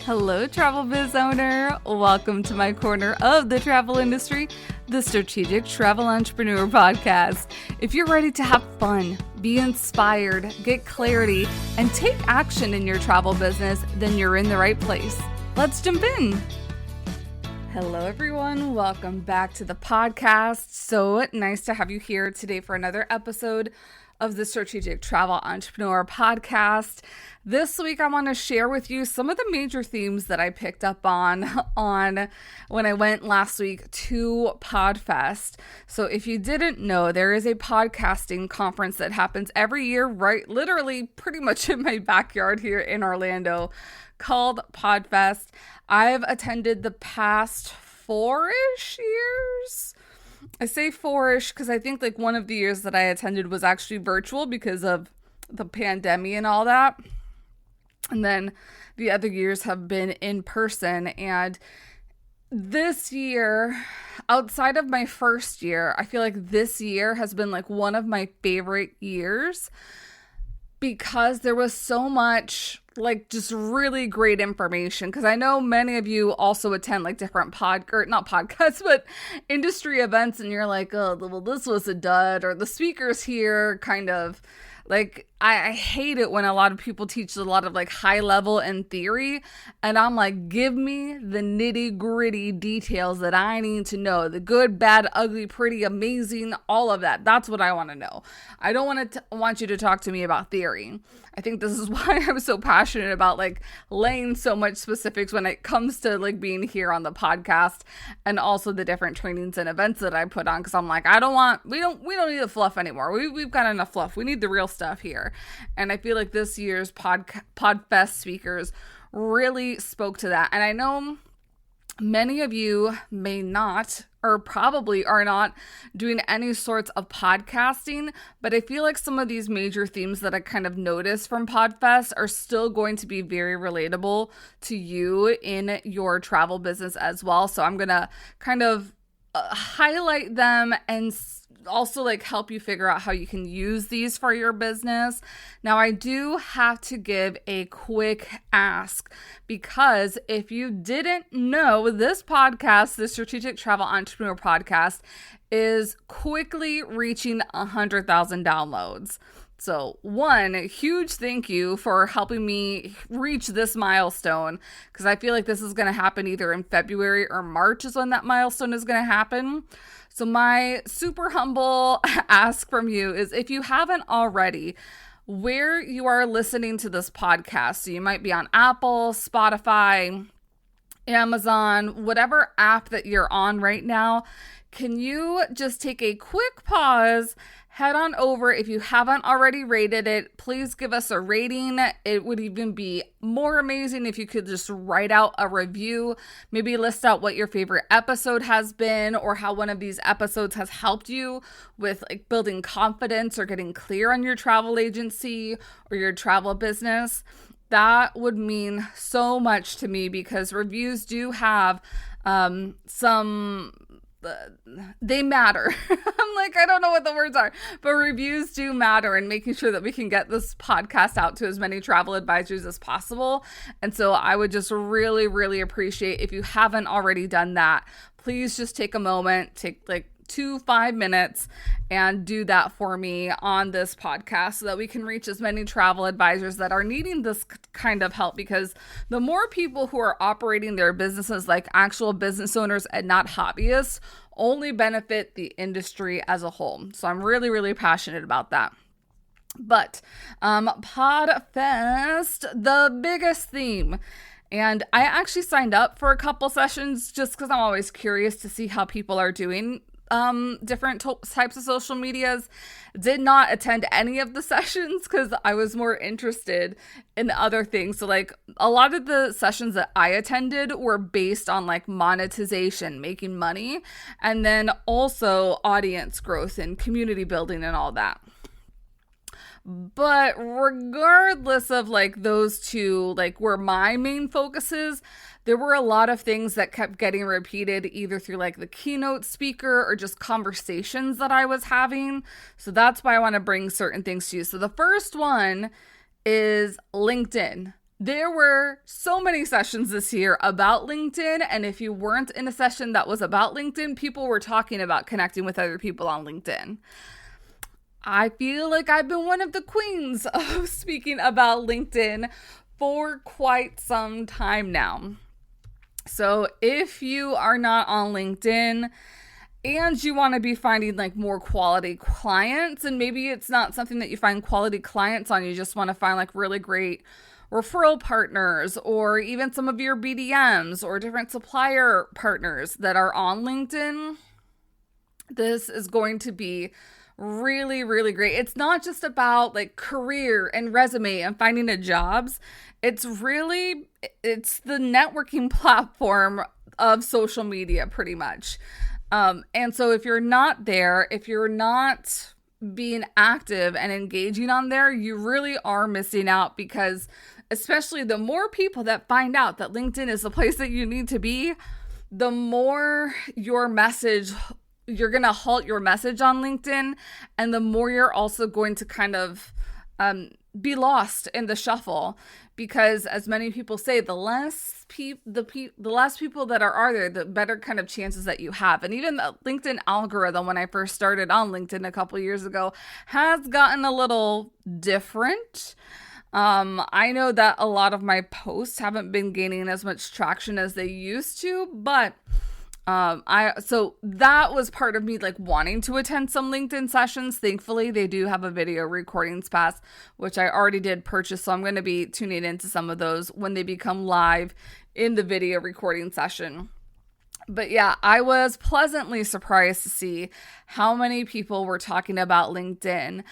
Hello, travel biz owner. Welcome to my corner of the travel industry, the Strategic Travel Entrepreneur Podcast. If you're ready to have fun, be inspired, get clarity, and take action in your travel business, then you're in the right place. Let's jump in. Hello, everyone. Welcome back to the podcast. So nice to have you here today for another episode of the Strategic Travel Entrepreneur Podcast. This week, I want to share with you some of the major themes that I picked up on when I went last week to Podfest. So if you didn't know, there is a podcasting conference that happens every year, right? Literally pretty much in my backyard here in Orlando, called Podfest. I've attended the past 4-ish years. I say 4-ish because I think like one of the years that I attended was actually virtual because of the pandemic and all that. And then the other years have been in person. And this year, outside of my first year, I feel like this year has been like one of my favorite years because there was so much like just really great information. Because I know many of you also attend like different not podcasts, but industry events, and you're like, oh, well, this was a dud, or the speakers here kind of like, I hate it when a lot of people teach a lot of like high level and theory, and I'm like, give me the nitty gritty details that I need to know, the good, bad, ugly, pretty, amazing, all of that. That's what I want to know. I don't want you to talk to me about theory. I think this is why I'm so passionate about like laying so much specifics when it comes to like being here on the podcast, and also the different trainings and events that I put on. Cause I'm like, we don't need the fluff anymore. We've got enough fluff. We need the real stuff here. And I feel like this year's Podfest speakers really spoke to that. And I know many of you may not, or probably are not, doing any sorts of podcasting, but I feel like some of these major themes that I kind of noticed from Podfest are still going to be very relatable to you in your travel business as well. So I'm going to kind of highlight them and also like help you figure out how you can use these for your business. Now, I do have to give a quick ask, because if you didn't know, this podcast, the Strategic Travel Entrepreneur Podcast, is quickly reaching 100,000 downloads. So one, huge thank you for helping me reach this milestone, because I feel like this is going to happen either in February or March is when that milestone is going to happen. So my super humble ask from you is, if you haven't already, where you are listening to this podcast, so you might be on Apple, Spotify, Amazon, whatever app that you're on right now, can you just take a quick pause, head on over. If you haven't already rated it, please give us a rating. It would even be more amazing if you could just write out a review, maybe list out what your favorite episode has been, or how one of these episodes has helped you with like building confidence or getting clear on your travel agency or your travel business. That would mean so much to me, because reviews do have they matter. I'm like, I don't know what the words are, but reviews do matter, and making sure that we can get this podcast out to as many travel advisors as possible. And so I would just really, really appreciate if you haven't already done that. Please just take a moment, take like 2-5 minutes and do that for me on this podcast, so that we can reach as many travel advisors that are needing this kind of help, because the more people who are operating their businesses like actual business owners and not hobbyists only benefit the industry as a whole. So I'm really, really passionate about that. But Podfest, the biggest theme. And I actually signed up for a couple sessions just because I'm always curious to see how people are doing different types of social medias. Did not attend any of the sessions because I was more interested in other things. So like a lot of the sessions that I attended were based on like monetization, making money, and then also audience growth and community building and all that. But regardless of like those two, like were my main focuses, there were a lot of things that kept getting repeated either through like the keynote speaker or just conversations that I was having. So that's why I want to bring certain things to you. So the first one is LinkedIn. There were so many sessions this year about LinkedIn, and if you weren't in a session that was about LinkedIn, people were talking about connecting with other people on LinkedIn. I feel like I've been one of the queens of speaking about LinkedIn for quite some time now. So if you are not on LinkedIn and you want to be finding like more quality clients, and maybe it's not something that you find quality clients on, you just want to find like really great referral partners or even some of your BDMs or different supplier partners that are on LinkedIn, this is going to be really, really great. It's not just about like career and resume and finding a jobs. It's the networking platform of social media pretty much. And so if you're not there, if you're not being active and engaging on there, you really are missing out, because especially the more people that find out that LinkedIn is the place that you need to be, the more your message, you're going to halt your message on LinkedIn, and the more you're also going to kind of be lost in the shuffle, because as many people say, the less people that are there, the better kind of chances that you have. And even the LinkedIn algorithm, when I first started on LinkedIn a couple years ago, has gotten a little different. I know that a lot of my posts haven't been gaining as much traction as they used to, but so that was part of me like wanting to attend some LinkedIn sessions. Thankfully, they do have a video recordings pass, which I already did purchase. So I'm going to be tuning into some of those when they become live in the video recording session. But yeah, I was pleasantly surprised to see how many people were talking about LinkedIn.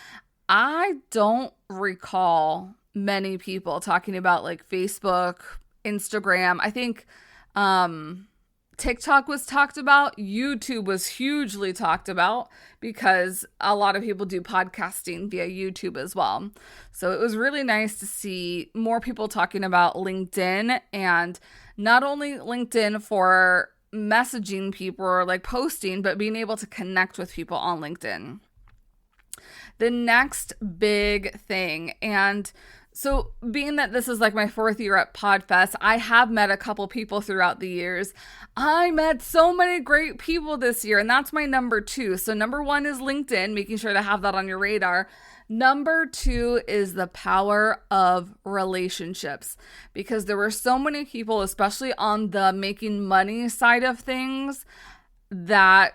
I don't recall many people talking about like Facebook, Instagram. I think, TikTok was talked about. YouTube was hugely talked about because a lot of people do podcasting via YouTube as well. So it was really nice to see more people talking about LinkedIn, and not only LinkedIn for messaging people or like posting, but being able to connect with people on LinkedIn. The next big thing, and so being that this is like my 4th year at Podfest, I have met a couple people throughout the years. I met so many great people this year, and that's my number 2. So number 1 is LinkedIn, making sure to have that on your radar. Number 2 is the power of relationships, because there were so many people, especially on the making money side of things, that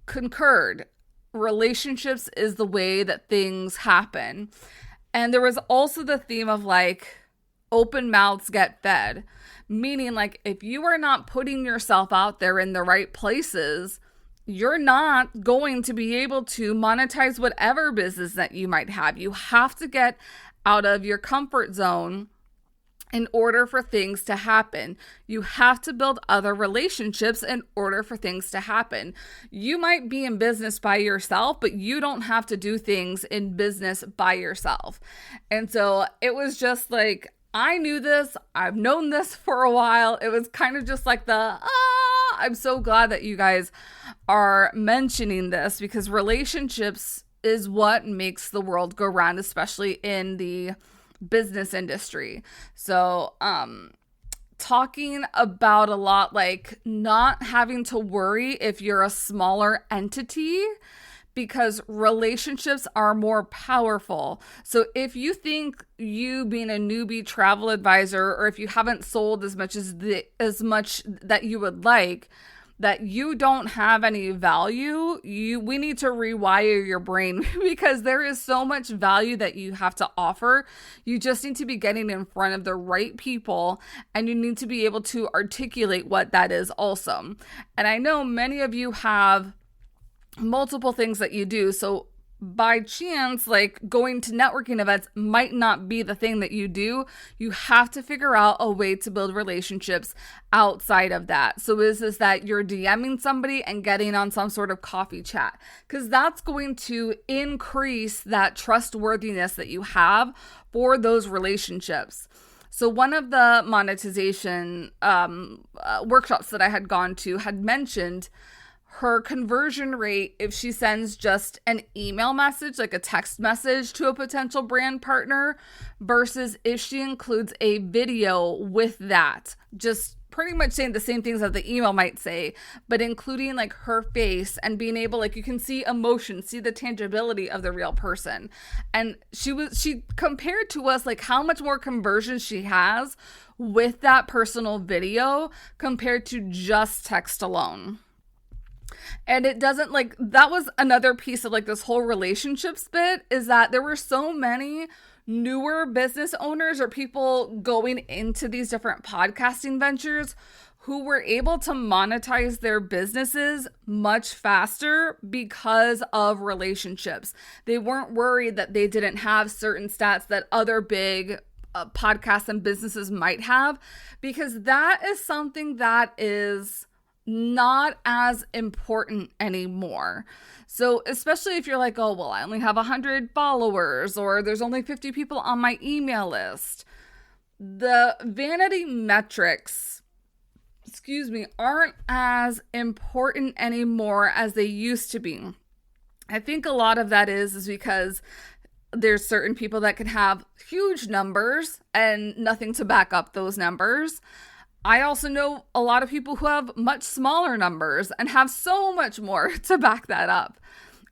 concurred. Relationships is the way that things happen. And there was also the theme of like open mouths get fed, meaning like if you are not putting yourself out there in the right places, you're not going to be able to monetize whatever business that you might have. You have to get out of your comfort zone in order for things to happen. You have to build other relationships in order for things to happen. You might be in business by yourself, but you don't have to do things in business by yourself. And so it was just like, I knew this. I've known this for a while. It was kind of just like I'm so glad that you guys are mentioning this, because relationships is what makes the world go round, especially in the business industry. So, talking about a lot like not having to worry if you're a smaller entity, because relationships are more powerful. So if you think you being a newbie travel advisor, or if you haven't sold as much that you would like, that you don't have any value, we need to rewire your brain, because there is so much value that you have to offer. You just need to be getting in front of the right people, and you need to be able to articulate what that is also. And I know many of you have multiple things that you do. So by chance, like going to networking events might not be the thing that you do. You have to figure out a way to build relationships outside of that. So is this that you're DMing somebody and getting on some sort of coffee chat? Because that's going to increase that trustworthiness that you have for those relationships. So one of the monetization workshops that I had gone to had mentioned her conversion rate if she sends just an email message, like a text message to a potential brand partner, versus if she includes a video with that, just pretty much saying the same things that the email might say, but including like her face and being able, like, you can see emotion, see the tangibility of the real person. And she compared to us like how much more conversion she has with that personal video compared to just text alone. And it doesn't, like, that was another piece of like this whole relationships bit, is that there were so many newer business owners or people going into these different podcasting ventures who were able to monetize their businesses much faster because of relationships. They weren't worried that they didn't have certain stats that other big podcasts and businesses might have, because that is something that is not as important anymore. So especially if you're like, oh, well, I only have 100 followers, or there's only 50 people on my email list. The vanity metrics, aren't as important anymore as they used to be. I think a lot of that is because there's certain people that can have huge numbers and nothing to back up those numbers. I also know a lot of people who have much smaller numbers and have so much more to back that up.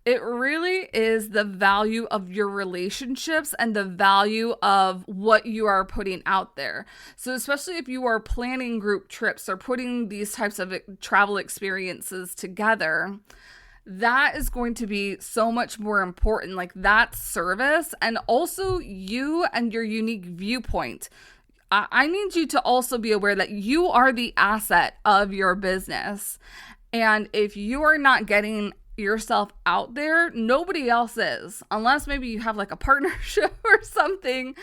It really is the value of your relationships and the value of what you are putting out there. So especially if you are planning group trips or putting these types of travel experiences together, that is going to be so much more important, like that service, and also you and your unique viewpoint. I need you to also be aware that you are the asset of your business. And if you are not getting yourself out there, nobody else is, unless maybe you have like a partnership or something.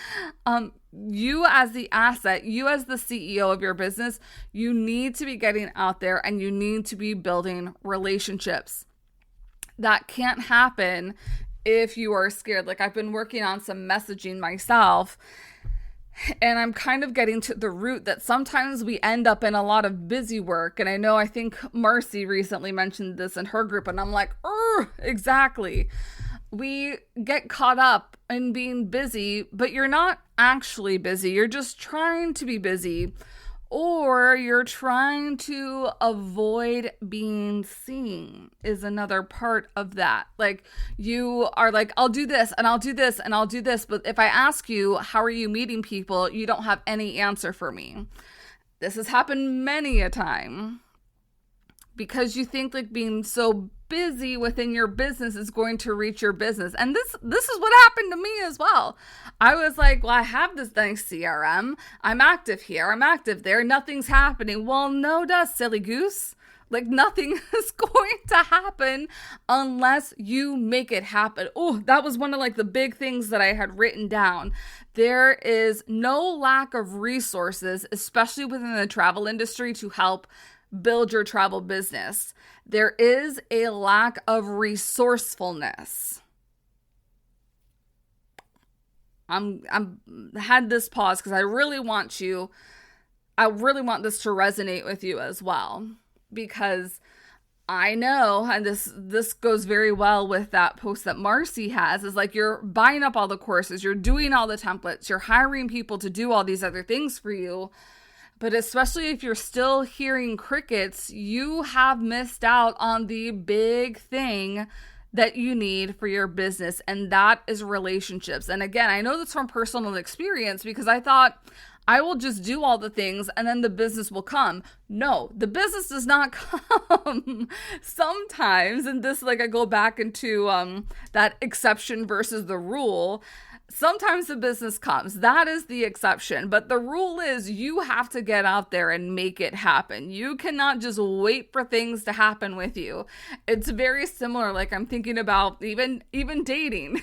You as the asset, you as the CEO of your business, you need to be getting out there and you need to be building relationships. That can't happen if you are scared. Like, I've been working on some messaging myself, and I'm kind of getting to the root that sometimes we end up in a lot of busy work. And I think Marcy recently mentioned this in her group, and I'm like, exactly. We get caught up in being busy, but you're not actually busy. You're just trying to be busy, or you're trying to avoid being seen is another part of that. Like, you are like, I'll do this and I'll do this and I'll do this. But if I ask you, how are you meeting people? You don't have any answer for me. This has happened many a time because you think like being so busy within your business is going to reach your business. And this is what happened to me as well. I was like, well, I have this nice CRM. I'm active here. I'm active there. Nothing's happening. Well, no, silly goose. Like, nothing is going to happen unless you make it happen. Oh, that was one of like the big things that I had written down. There is no lack of resources, especially within the travel industry, to help build your travel business. There is a lack of resourcefulness. I'm had this pause because I really want this to resonate with you as well, because I know, and this goes very well with that post that Marcy has, is like, you're buying up all the courses, you're doing all the templates, you're hiring people to do all these other things for you. But especially if you're still hearing crickets, you have missed out on the big thing that you need for your business, and that is relationships. And again, I know this from personal experience, because I thought I will just do all the things and then the business will come. No, the business does not come. Sometimes, and this, like, I go back into that exception versus the rule. Sometimes the business comes. That is the exception. But the rule is you have to get out there and make it happen. You cannot just wait for things to happen with you. It's very similar. Like, I'm thinking about even dating.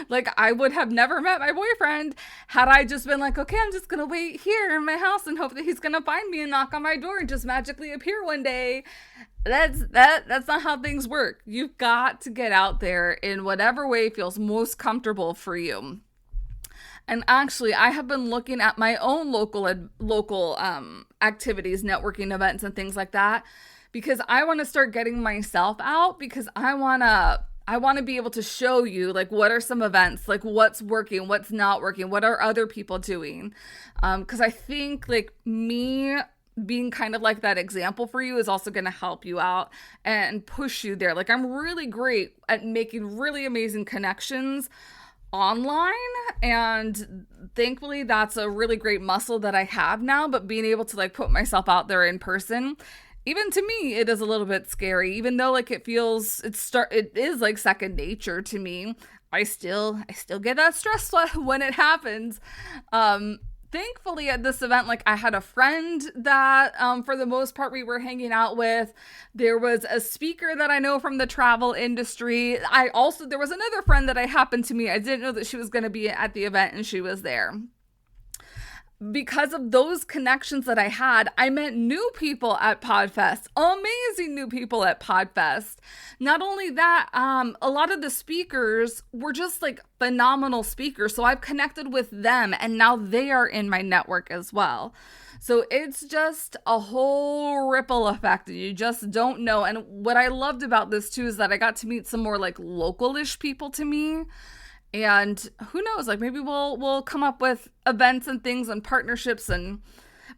Like, I would have never met my boyfriend had I just been like, okay, I'm just going to wait here in my house and hope that he's going to find me and knock on my door and just magically appear one day. That's not how things work. You've got to get out there in whatever way feels most comfortable for you. And actually, I have been looking at my own local activities, networking events, and things like that, because I want to start getting myself out, because I want to be able to show you, like, what are some events, like what's working, what's not working, what are other people doing. Because I think like me being kind of like that example for you is also going to help you out and push you there. Like, I'm really great at making really amazing connections online, and thankfully that's a really great muscle that I have now. But being able to like put myself out there in person, even to me, it is a little bit scary, even though like it is like second nature to me. I still get that stress when it happens. Thankfully at this event, like, I had a friend that for the most part we were hanging out with. There was a speaker that I know from the travel industry. There was another friend that I happened to meet. I didn't know that she was going to be at the event, and she was there. Because of those connections that I had, I met new people at Podfest, amazing new people at Podfest. Not only that, a lot of the speakers were just like phenomenal speakers. So I've connected with them, and now they are in my network as well. So it's just a whole ripple effect, and you just don't know. And what I loved about this too is that I got to meet some more like local-ish people to me. And who knows, like, maybe we'll come up with events and things and partnerships,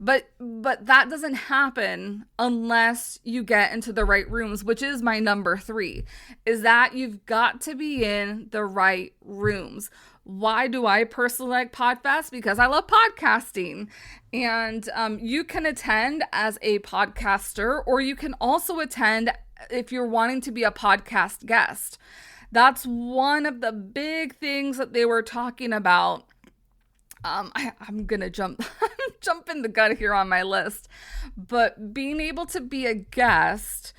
but that doesn't happen unless you get into the right rooms, which is my number 3, is that you've got to be in the right rooms. Why do I personally like Podfest? Because I love podcasting. And you can attend as a podcaster, or you can also attend if you're wanting to be a podcast guest. That's one of the big things that they were talking about. I'm going to jump in the gun here on my list. But being able to be a guest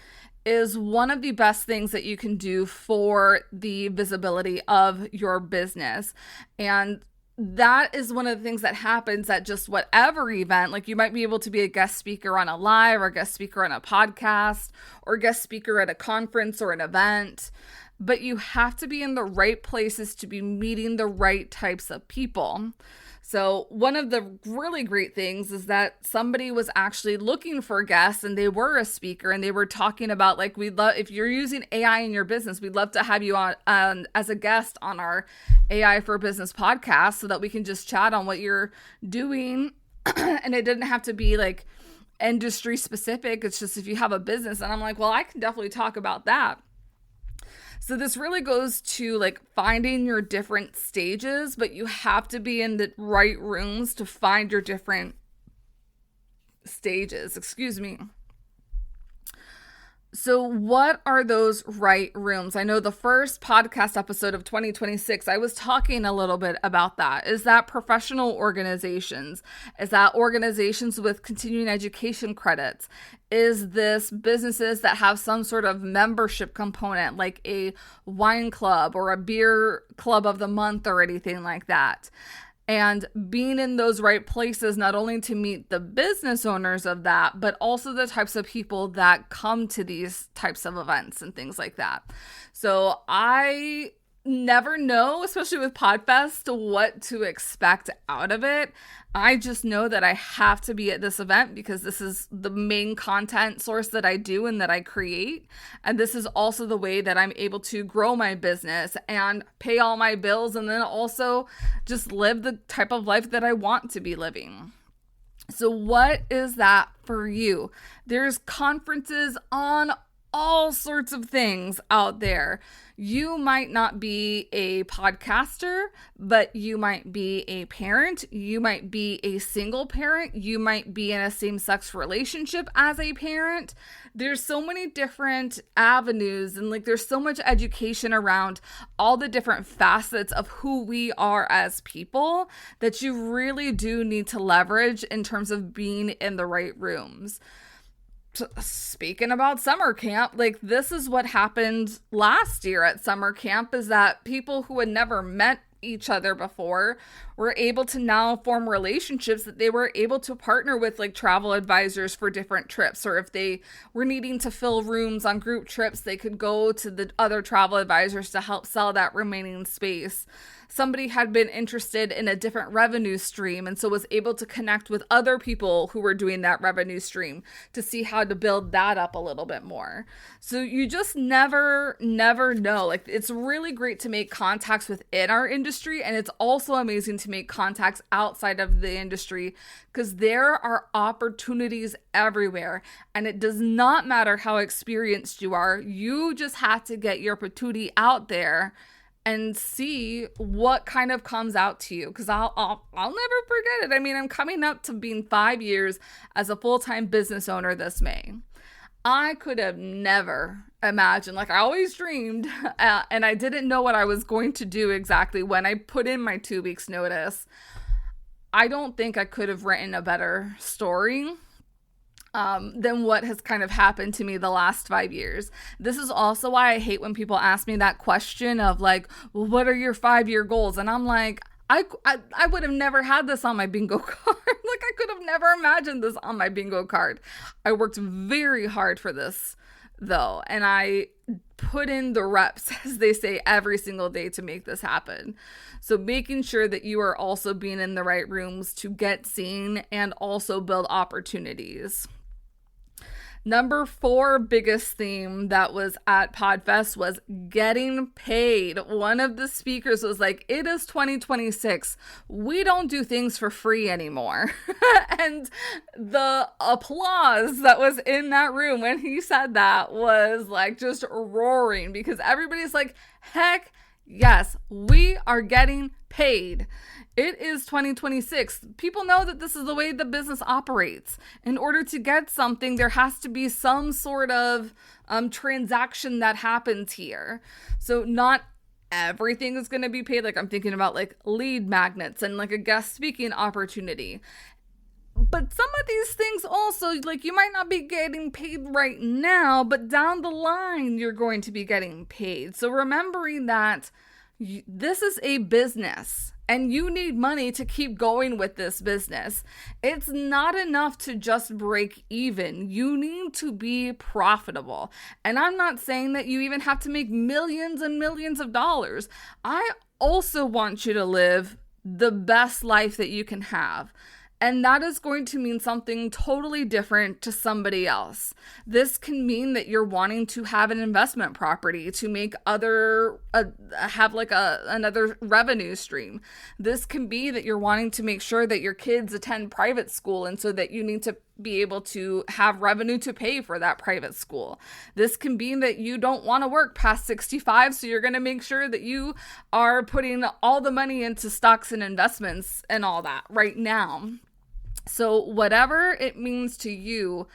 is one of the best things that you can do for the visibility of your business. And that is one of the things that happens at just whatever event. Like, you might be able to be a guest speaker on a live, or a guest speaker on a podcast, or a guest speaker at a conference or an event. But you have to be in the right places to be meeting the right types of people. So one of the really great things is that somebody was actually looking for guests, and they were a speaker, and they were talking about, like, if you're using AI in your business, we'd love to have you on as a guest on our AI for Business podcast, so that we can just chat on what you're doing. And it didn't have to be like industry specific. It's just if you have a business. And I'm like, well, I can definitely talk about that. So this really goes to like finding your different stages, but you have to be in the right rooms to find your different stages. Excuse me. So what are those right rooms? I know the first podcast episode of 2026, I was talking a little bit about that. Is that professional organizations? Is that organizations with continuing education credits? Is this businesses that have some sort of membership component, like a wine club or a beer club of the month or anything like that? And being in those right places, not only to meet the business owners of that, but also the types of people that come to these types of events and things like that. So I never know, especially with Podfest, what to expect out of it. I just know that I have to be at this event because this is the main content source that I do and that I create. And this is also the way that I'm able to grow my business and pay all my bills, and then also just live the type of life that I want to be living. So what is that for you? There's conferences on all sorts of things out there. You might not be a podcaster, but you might be a parent. You might be a single parent. You might be in a same-sex relationship as a parent. There's so many different avenues, and like there's so much education around all the different facets of who we are as people that you really do need to leverage in terms of being in the right rooms. Speaking about summer camp, like this is what happened last year at summer camp, is that people who had never met each other before were able to now form relationships that they were able to partner with like travel advisors for different trips, or if they were needing to fill rooms on group trips, they could go to the other travel advisors to help sell that remaining space. Somebody had been interested in a different revenue stream and so was able to connect with other people who were doing that revenue stream to see how to build that up a little bit more. So you just never know. Like, it's really great to make contacts within our industry, and it's also amazing to make contacts outside of the industry, because there are opportunities everywhere, and it does not matter how experienced you are. You just have to get your patootie out there and see what kind of comes out to you. Because I'll never forget it. I mean, I'm coming up to being 5 years as a full-time business owner this May. I could have never imagined, like I always dreamed, and I didn't know what I was going to do exactly when I put in my 2 weeks notice. I don't think I could have written a better story than what has kind of happened to me the last 5 years. This is also why I hate when people ask me that question of like, well, what are your 5-year goals? And I'm like, I would have never had this on my bingo card. Like, I could have never imagined this on my bingo card. I worked very hard for this though, and I put in the reps, as they say, every single day to make this happen. So making sure that you are also being in the right rooms to get seen and also build opportunities. Number 4 biggest theme that was at Podfest was getting paid. One of the speakers was like, it is 2026. We don't do things for free anymore. And the applause that was in that room when he said that was like just roaring, because everybody's like, heck yes, we are getting paid. It is 2026. People know that this is the way the business operates. In order to get something, there has to be some sort of transaction that happens here. So not everything is going to be paid. Like, I'm thinking about like lead magnets and like a guest speaking opportunity. But some of these things also, like, you might not be getting paid right now, but down the line, you're going to be getting paid. So remembering that this is a business and you need money to keep going with this business. It's not enough to just break even. You need to be profitable. And I'm not saying that you even have to make millions and millions of dollars. I also want you to live the best life that you can have. And that is going to mean something totally different to somebody else. This can mean that you're wanting to have an investment property to make another revenue stream. This can be that you're wanting to make sure that your kids attend private school, and so that you need to be able to have revenue to pay for that private school. This can be that you don't want to work past 65, so you're going to make sure that you are putting all the money into stocks and investments and all that right now. So whatever it means to you,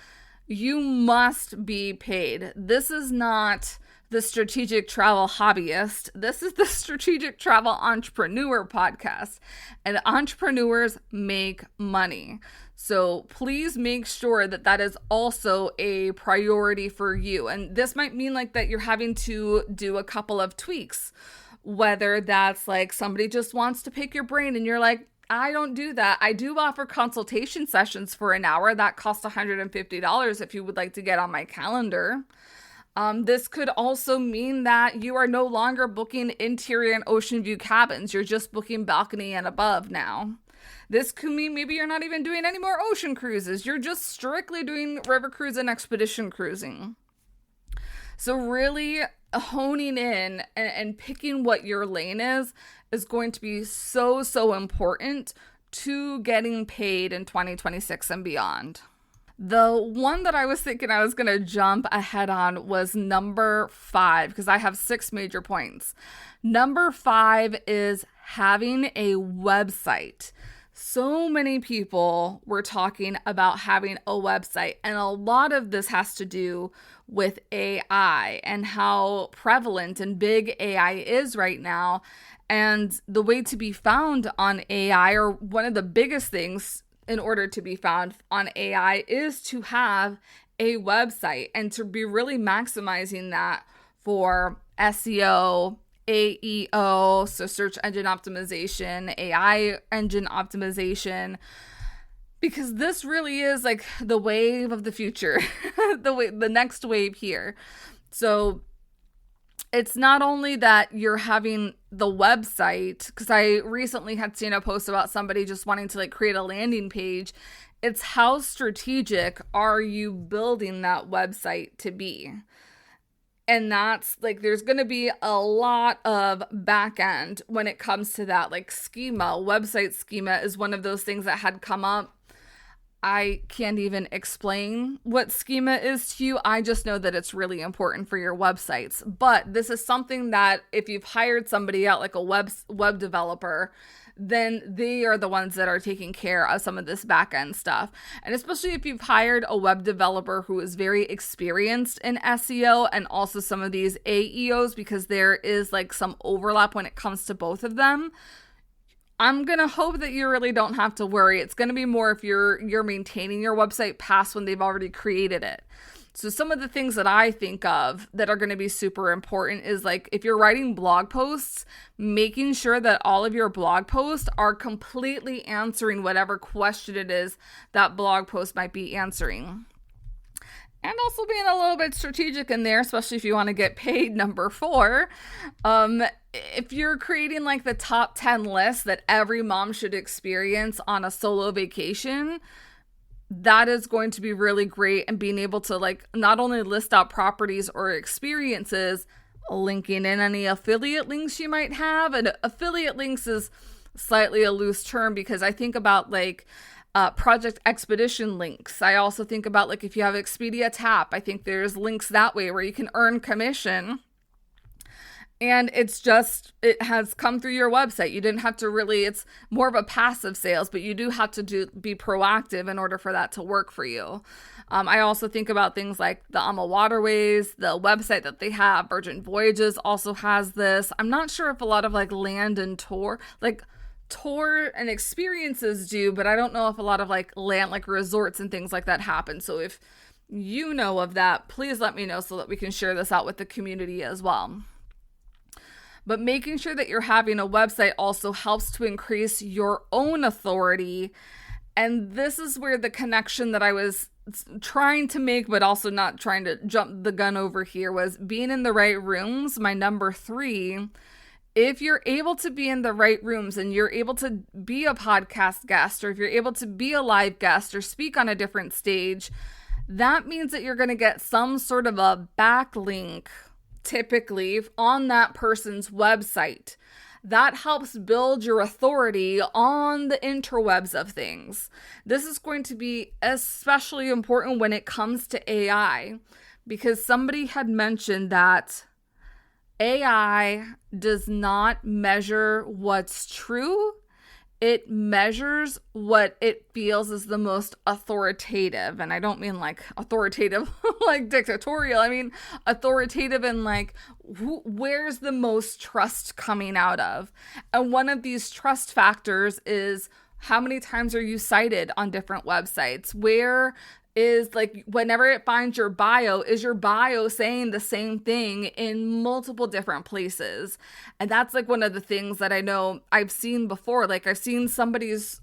you must be paid. This is not the Strategic Travel Hobbyist. This is the Strategic Travel Entrepreneur podcast, and entrepreneurs make money. So please make sure that that is also a priority for you. And this might mean like that you're having to do a couple of tweaks, whether that's like somebody just wants to pick your brain and you're like, I don't do that. I do offer consultation sessions for an hour. That costs $150 if you would like to get on my calendar. This could also mean that you are no longer booking interior and ocean view cabins. You're just booking balcony and above now. This could mean maybe you're not even doing any more ocean cruises. You're just strictly doing river cruise and expedition cruising. So really honing in and picking what your lane is going to be so important to getting paid in 2026 and beyond. The one that I was thinking I was going to jump ahead on was number 5, because I have 6 major points. Number 5 is having a website. So many people were talking about having a website, and a lot of this has to do with AI and how prevalent and big AI is right now. And the way to be found on AI, or one of the biggest things in order to be found on AI, is to have a website and to be really maximizing that for SEO AEO, so search engine optimization, AI engine optimization, because this really is like the wave of the future, the next wave here. So it's not only that you're having the website, because I recently had seen a post about somebody just wanting to like create a landing page. It's how strategic are you building that website to be? And that's like, there's going to be a lot of back end when it comes to that. Like schema, website schema is one of those things that had come up. I can't even explain what schema is to you. I just know that it's really important for your websites. But this is something that if you've hired somebody out, like a web developer, then they are the ones that are taking care of some of this back end stuff. And especially if you've hired a web developer who is very experienced in SEO and also some of these AEOs, because there is like some overlap when it comes to both of them. I'm going to hope that you really don't have to worry. It's going to be more if you're maintaining your website past when they've already created it. So some of the things that I think of that are going to be super important is like if you're writing blog posts, making sure that all of your blog posts are completely answering whatever question it is that blog post might be answering. And also being a little bit strategic in there, especially if you want to get paid. Number 4, if you're creating like the top 10 list that every mom should experience on a solo vacation, that is going to be really great. And being able to like not only list out properties or experiences, linking in any affiliate links you might have. And affiliate links is slightly a loose term because I think about like project expedition links. I also think about like if you have Expedia Tap, I think there's links that way where you can earn commission. And it has come through your website. You didn't have to really, it's more of a passive sales, but you do have to be proactive in order for that to work for you. I also think about things like the AMA Waterways, the website that they have, Virgin Voyages also has this. I'm not sure if a lot of like land and tour and experiences do, but I don't know if a lot of like land, like resorts and things like that happen. So if you know of that, please let me know so that we can share this out with the community as well. But making sure that you're having a website also helps to increase your own authority. And this is where the connection that I was trying to make, but also not trying to jump the gun over here, was being in the right rooms. My number 3, if you're able to be in the right rooms and you're able to be a podcast guest, or if you're able to be a live guest or speak on a different stage, that means that you're going to get some sort of a backlink typically on that person's website. That helps build your authority on the interwebs of things. This is going to be especially important when it comes to AI, because somebody had mentioned that AI does not measure what's true. It measures what it feels is the most authoritative. And I don't mean like authoritative like dictatorial. I mean authoritative in like where's the most trust coming out of. And one of these trust factors is how many times are you cited on different websites? Where is like whenever it finds your bio, is your bio saying the same thing in multiple different places? And that's like one of the things that I know I've seen before. Like I've seen somebody's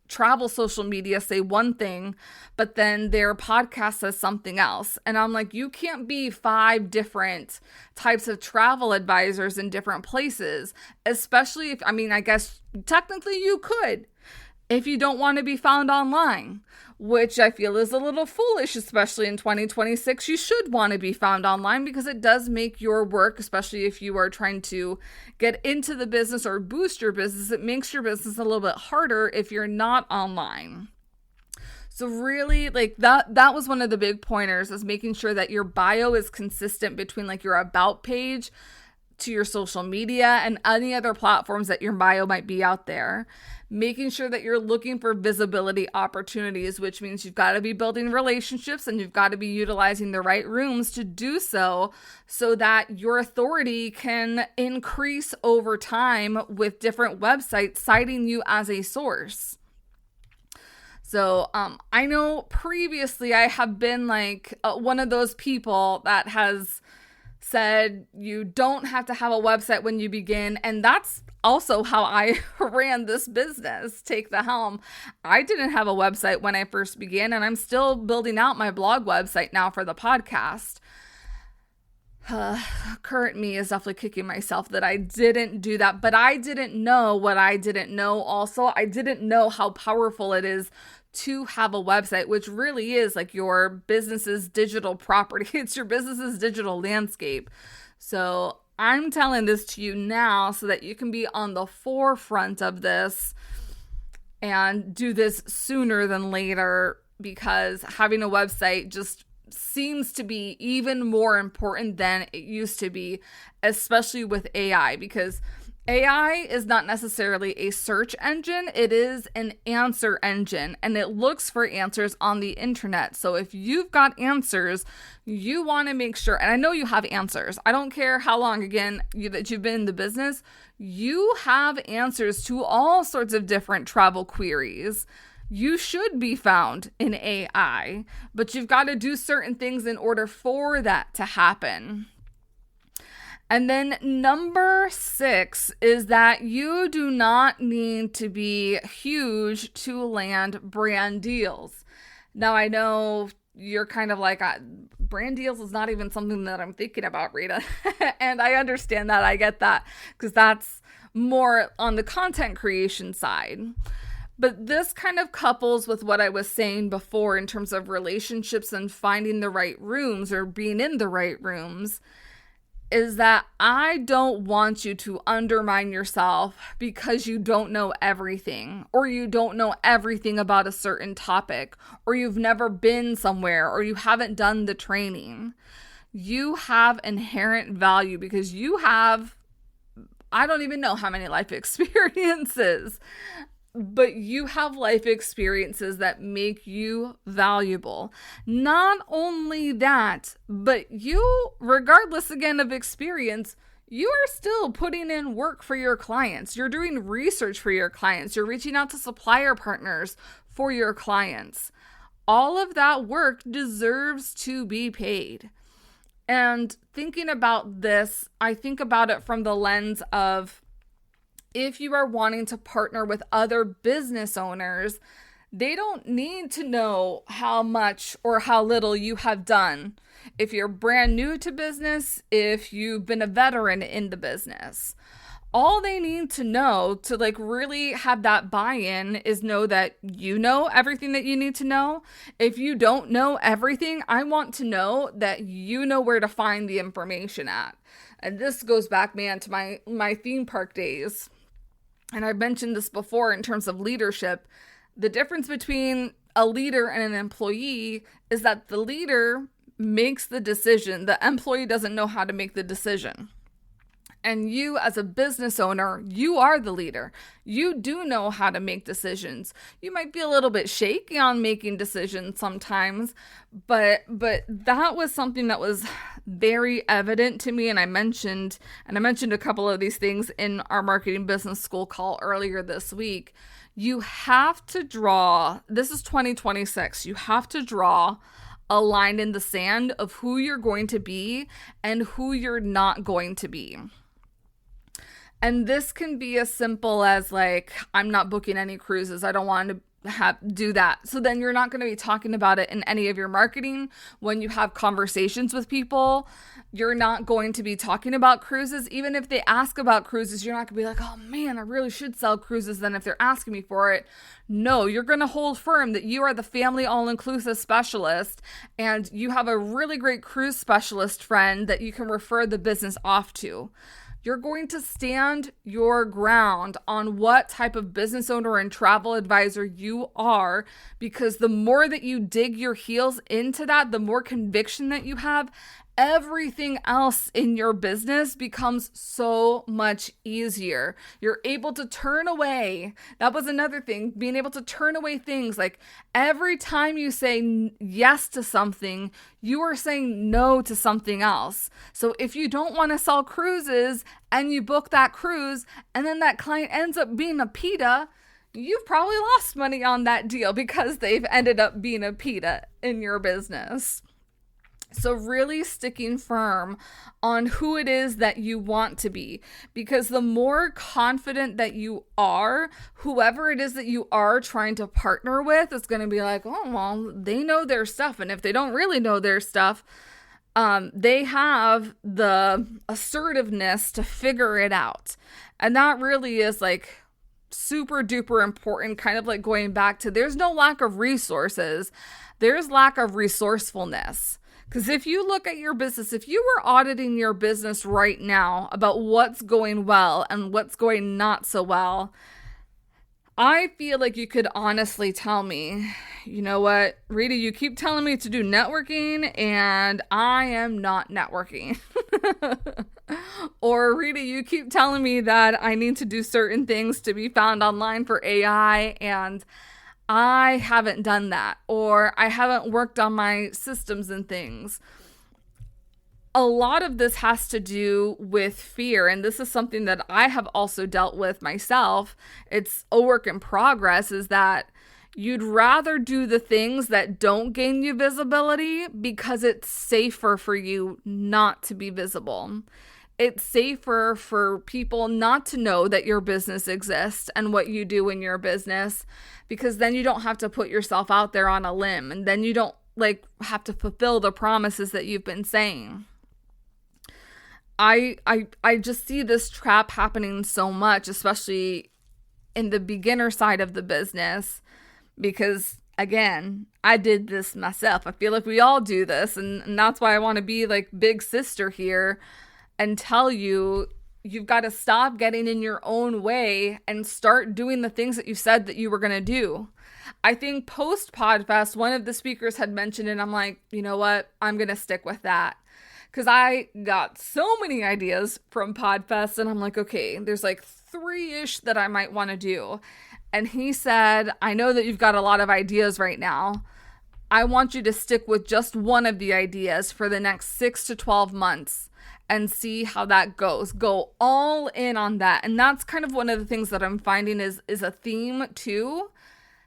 travel social media say one thing, but then their podcast says something else. And I'm like, you can't be 5 different types of travel advisors in different places, especially if, I mean, I guess technically you could, if you don't want to be found online, which I feel is a little foolish, especially in 2026. You should want to be found online because it does make your work, especially if you are trying to get into the business or boost your business, it makes your business a little bit harder if you're not online. So really, like that was one of the big pointers, is making sure that your bio is consistent between like your about page to your social media and any other platforms that your bio might be out there. Making sure that you're looking for visibility opportunities, which means you've got to be building relationships and you've got to be utilizing the right rooms to do so that your authority can increase over time with different websites citing you as a source. So I know previously I have been like one of those people that has said you don't have to have a website when you begin. And that's also how I ran this business, Take the Helm. I didn't have a website when I first began, and I'm still building out my blog website now for the podcast. Current me is definitely kicking myself that I didn't do that, but I didn't know what I didn't know. Also, I didn't know how powerful it is to have a website, which really is like your business's digital property. It's your business's digital landscape. So I'm telling this to you now so that you can be on the forefront of this and do this sooner than later, because having a website just seems to be even more important than it used to be, especially with AI, because AI is not necessarily a search engine. It is an answer engine, and it looks for answers on the internet. So if you've got answers, you want to make sure, and I know you have answers. I don't care how long, again, that you've been in the business, you have answers to all sorts of different travel queries. You should be found in AI, but you've got to do certain things in order for that to happen. And then number 6 is that you do not need to be huge to land brand deals. Now, I know you're kind of like, brand deals is not even something that I'm thinking about, Rita. And I understand that. I get that, because that's more on the content creation side. But this kind of couples with what I was saying before in terms of relationships and finding the right rooms or being in the right rooms, is that I don't want you to undermine yourself because you don't know everything, or you don't know everything about a certain topic, or you've never been somewhere, or you haven't done the training. You have inherent value because you have, I don't even know how many life experiences, but you have life experiences that make you valuable. Not only that, but you, regardless again of experience, you are still putting in work for your clients. You're doing research for your clients. You're reaching out to supplier partners for your clients. All of that work deserves to be paid. And thinking about this, I think about it from the lens of, if you are wanting to partner with other business owners, they don't need to know how much or how little you have done. If you're brand new to business, if you've been a veteran in the business, all they need to know to like really have that buy-in is know that you know everything that you need to know. If you don't know everything, I want to know that you know where to find the information at. And this goes back, man, to my theme park days. And I've mentioned this before in terms of leadership. The difference between a leader and an employee is that the leader makes the decision. The employee doesn't know how to make the decision. And you, as a business owner, you are the leader. You do know how to make decisions. You might be a little bit shaky on making decisions sometimes, but that was something that was very evident to me. And I mentioned a couple of these things in our marketing business school call earlier this week. You have to draw, this is 2026, you have to draw a line in the sand of who you're going to be and who you're not going to be. And this can be as simple as like, I'm not booking any cruises. I don't want to do that. So then you're not going to be talking about it in any of your marketing. When you have conversations with people, you're not going to be talking about cruises. Even if they ask about cruises, you're not going to be like, oh man, I really should sell cruises then if they're asking me for it. No, you're going to hold firm that you are the family all-inclusive specialist and you have a really great cruise specialist friend that you can refer the business off to. You're going to stand your ground on what type of business owner and travel advisor you are, because the more that you dig your heels into that, the more conviction that you have, everything else in your business becomes so much easier. You're able to turn away. That was another thing, being able to turn away things. Like every time you say yes to something, you are saying no to something else. So if you don't want to sell cruises and you book that cruise and then that client ends up being a PITA, you've probably lost money on that deal because they've ended up being a PITA in your business. So really sticking firm on who it is that you want to be, because the more confident that you are, whoever it is that you are trying to partner with is going to be like, oh, well, they know their stuff. And if they don't really know their stuff, they have the assertiveness to figure it out. And that really is like super duper important, kind of like going back to, there's no lack of resources. There's lack of resourcefulness. Because if you look at your business, if you were auditing your business right now about what's going well and what's going not so well, I feel like you could honestly tell me, you know what, Rita, you keep telling me to do networking and I am not networking. Or Rita, you keep telling me that I need to do certain things to be found online for AI and I haven't done that, or I haven't worked on my systems and things. A lot of this has to do with fear, and this is something that I have also dealt with myself. It's a work in progress, is that you'd rather do the things that don't gain you visibility because it's safer for you not to be visible. It's safer for people not to know that your business exists and what you do in your business, because then you don't have to put yourself out there on a limb, and then you don't like have to fulfill the promises that you've been saying. I just see this trap happening so much, especially in the beginner side of the business, because again, I did this myself. I feel like we all do this, and that's why I want to be like big sister here and tell you, you've got to stop getting in your own way and start doing the things that you said that you were going to do. I think post Podfest, one of the speakers had mentioned it. I'm like, you know what? I'm going to stick with that. Because I got so many ideas from Podfest, and I'm like, okay, there's like 3-ish that I might want to do. And he said, I know that you've got a lot of ideas right now. I want you to stick with just one of the ideas for the next 6 to 12 months. And see how that goes. Go all in on that. And that's kind of one of the things that I'm finding is a theme too.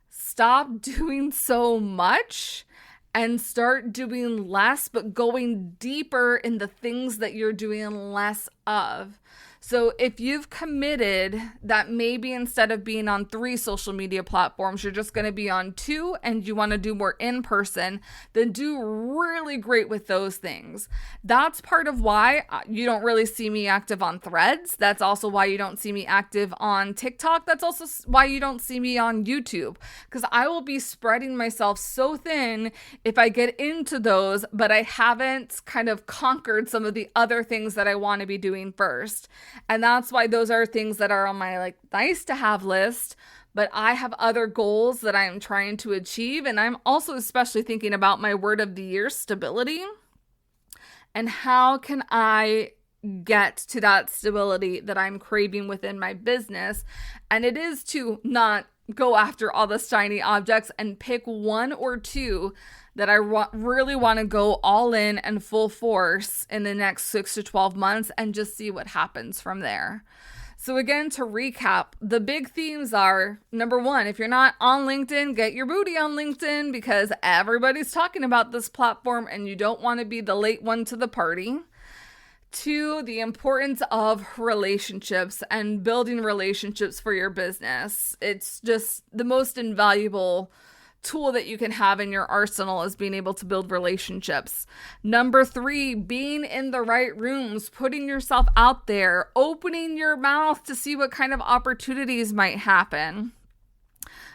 Stop doing so much and start doing less, but going deeper in the things that you're doing less of. So if you've committed that maybe instead of being on 3 social media platforms, you're just going to be on 2 and you want to do more in person, then do really great with those things. That's part of why you don't really see me active on Threads. That's also why you don't see me active on TikTok. That's also why you don't see me on YouTube, because I will be spreading myself so thin if I get into those, but I haven't kind of conquered some of the other things that I want to be doing first. And that's why those are things that are on my like nice to have list, but I have other goals that I am trying to achieve. And I'm also especially thinking about my word of the year, stability, and how can I get to that stability that I'm craving within my business. And it is to not go after all the shiny objects and pick 1 or 2 that I really want to go all in and full force in the next 6 to 12 months and just see what happens from there. So again, to recap, the big themes are, number 1, if you're not on LinkedIn, get your booty on LinkedIn, because everybody's talking about this platform and you don't want to be the late one to the party. 2, the importance of relationships and building relationships for your business. It's just the most invaluable tool that you can have in your arsenal, is being able to build relationships. Number 3, being in the right rooms, putting yourself out there, opening your mouth to see what kind of opportunities might happen.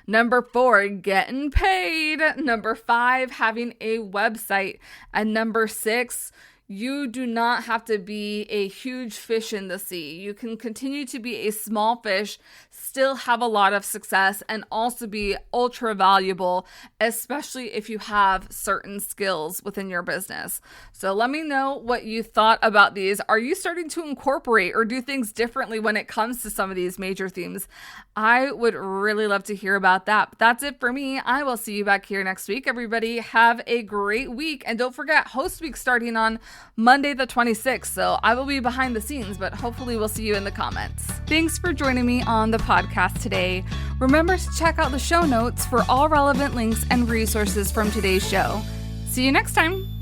Number 4, getting paid. Number 5, having a website. And number 6, you do not have to be a huge fish in the sea. You can continue to be a small fish, still have a lot of success, and also be ultra valuable, especially if you have certain skills within your business. So let me know what you thought about these. Are you starting to incorporate or do things differently when it comes to some of these major themes? I would really love to hear about that. But that's it for me. I will see you back here next week. Everybody have a great week. And don't forget, Host Week starting on Monday the 26th. So I will be behind the scenes, but hopefully we'll see you in the comments. Thanks for joining me on the podcast today. Remember to check out the show notes for all relevant links and resources from today's show. See you next time.